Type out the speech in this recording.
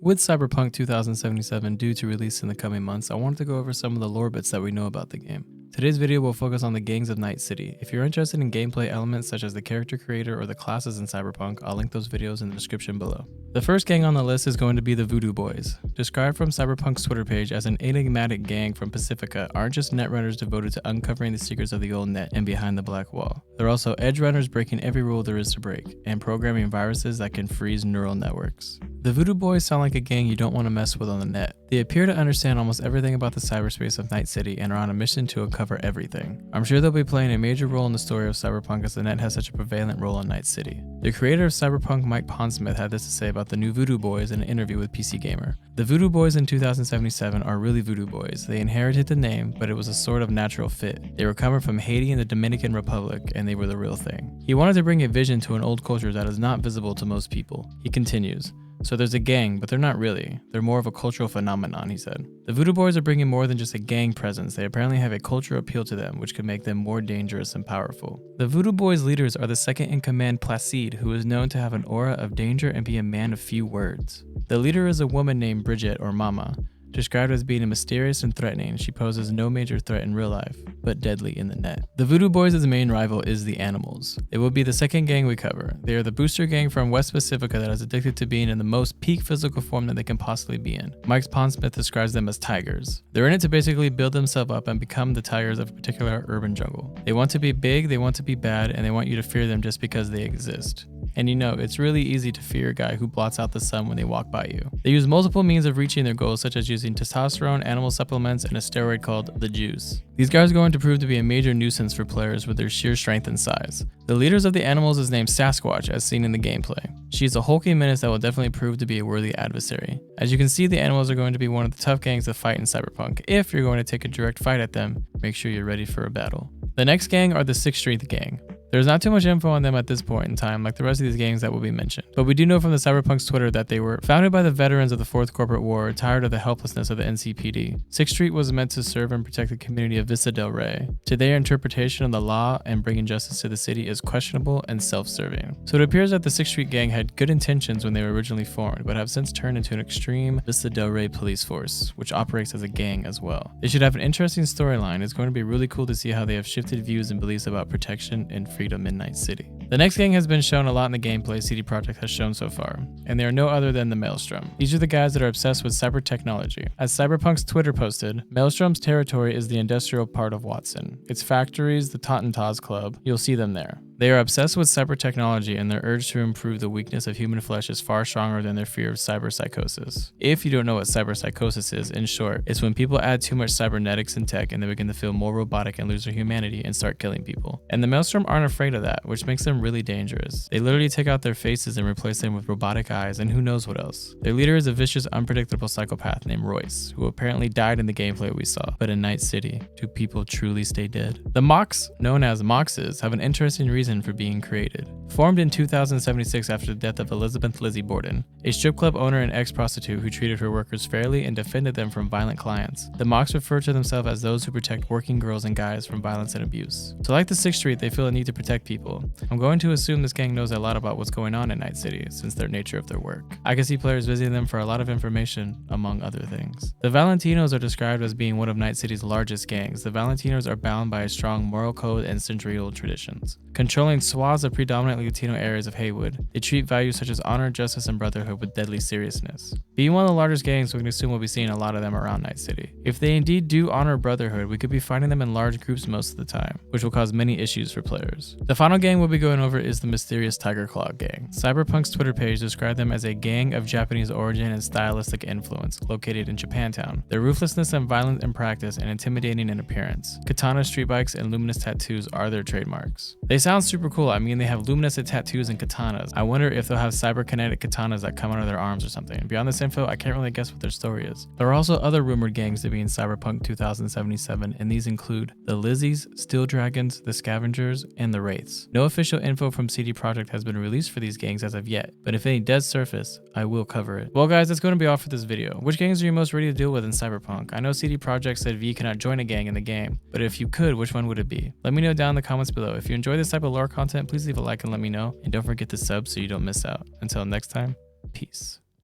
With Cyberpunk 2077 due to release in the coming months, I wanted to go over some of the lore bits that we know about the game. Today's video will focus on the gangs of Night City. If you're interested in gameplay elements such as the character creator or the classes in Cyberpunk, I'll link those videos in the description below. The first gang on the list is going to be the Voodoo Boys. Described from Cyberpunk's Twitter page as an enigmatic gang from Pacifica, aren't just netrunners devoted to uncovering the secrets of the old net and behind the black wall. They're also edge runners breaking every rule there is to break, and programming viruses that can freeze neural networks. The Voodoo Boys sound like a gang you don't want to mess with on the net. They appear to understand almost everything about the cyberspace of Night City and are on a mission to uncover everything. I'm sure they'll be playing a major role in the story of Cyberpunk as the net has such a prevalent role in Night City. The creator of Cyberpunk, Mike Pondsmith, had this to say about the new Voodoo Boys in an interview with PC Gamer. The Voodoo Boys in 2077 are really Voodoo Boys. They inherited the name, but it was a sort of natural fit. They were coming from Haiti and the Dominican Republic, and they were the real thing. He wanted to bring a vision to an old culture that is not visible to most people. He continues. So there's a gang, but they're not really. They're more of a cultural phenomenon, he said. The Voodoo Boys are bringing more than just a gang presence. They apparently have a cultural appeal to them, which could make them more dangerous and powerful. The Voodoo Boys leaders are the second in command Placide, who is known to have an aura of danger and be a man of few words. The leader is a woman named Bridget, or Mama. Described as being mysterious and threatening, she poses no major threat in real life, but deadly in the net. The Voodoo Boys' main rival is the Animals. It will be the second gang we cover. They are the booster gang from West Pacifica that is addicted to being in the most peak physical form that they can possibly be in. Mike Pondsmith describes them as tigers. They're in it to basically build themselves up and become the tigers of a particular urban jungle. They want to be big, they want to be bad, and they want you to fear them just because they exist. And you know, it's really easy to fear a guy who blots out the sun when they walk by you. They use multiple means of reaching their goals, such as using testosterone, animal supplements, and a steroid called the juice. These guys are going to prove to be a major nuisance for players with their sheer strength and size. The leaders of the Animals is named Sasquatch, as seen in the gameplay. She's a hulking menace that will definitely prove to be a worthy adversary. As you can see, the Animals are going to be one of the tough gangs to fight in Cyberpunk. If you're going to take a direct fight at them, make sure you're ready for a battle. The next gang are the 6th Street Gang. There's not too much info on them at this point in time, like the rest of these gangs that will be mentioned. But we do know from the Cyberpunk's Twitter that they were founded by the veterans of the 4th Corporate War, tired of the helplessness of the NCPD. 6th Street was meant to serve and protect the community of Vista del Rey. Today, their interpretation of the law and bringing justice to the city is questionable and self-serving. So it appears that the 6th Street Gang had good intentions when they were originally formed, but have since turned into an extreme Vista del Rey police force, which operates as a gang as well. They should have an interesting storyline. It's going to be really cool to see how they have shifted views and beliefs about protection and freedom in Night City. The next gang has been shown a lot in the gameplay CD Projekt has shown so far, and they are no other than the Maelstrom. These are the guys that are obsessed with cyber technology. As Cyberpunk's Twitter posted, Maelstrom's territory is the industrial part of Watson. Its factories, the Tauntautas Club, you'll see them there. They are obsessed with cyber technology, and their urge to improve the weakness of human flesh is far stronger than their fear of cyberpsychosis. If you don't know what cyberpsychosis is, in short, it's when people add too much cybernetics in tech and they begin to feel more robotic and lose their humanity and start killing people. And the Maelstrom aren't afraid of that, which makes them really dangerous. They literally take out their faces and replace them with robotic eyes and who knows what else. Their leader is a vicious, unpredictable psychopath named Royce, who apparently died in the gameplay we saw. But in Night City, do people truly stay dead? The Mocs, known as Mocs, have an interesting reason for being created. Formed in 2076 after the death of Elizabeth Lizzie Borden, a strip club owner and ex-prostitute who treated her workers fairly and defended them from violent clients, the Mocs refer to themselves as those who protect working girls and guys from violence and abuse. So like the 6th Street, they feel a need to protect people. I'm going to assume this gang knows a lot about what's going on in Night City since their nature of their work. I can see players visiting them for a lot of information, among other things. The Valentinos are described as being one of Night City's largest gangs. The Valentinos are bound by a strong moral code and century-old traditions. Controlling swaths of predominantly Latino areas of Haywood, they treat values such as honor, justice, and brotherhood with deadly seriousness. Being one of the largest gangs, we can assume we'll be seeing a lot of them around Night City. If they indeed do honor brotherhood, we could be finding them in large groups most of the time, which will cause many issues for players. The final gang we'll be going over is the mysterious Tiger Claw Gang. Cyberpunk's Twitter page described them as a gang of Japanese origin and stylistic influence, located in Japantown. Their ruthlessness and violent in practice and intimidating in appearance. Katana, street bikes, and luminous tattoos are their trademarks. They sound super cool. I mean, they have luminescent tattoos and katanas. I wonder if they'll have cyberkinetic katanas that come out of their arms or something. Beyond this info, I can't really guess what their story is. There are also other rumored gangs to be in Cyberpunk 2077, and these include the Lizzies, Steel Dragons, the Scavengers, and the Wraiths. No official info from CD Projekt has been released for these gangs as of yet, but if any does surface, I will cover it. Well guys, that's going to be all for this video. Which gangs are you most ready to deal with in Cyberpunk? I know CD Projekt said V cannot join a gang in the game, but if you could, which one would it be? Let me know down in the comments below. If you enjoy this type of lore content, please leave a like and let me know, and don't forget to sub so you don't miss out. Until next time, peace.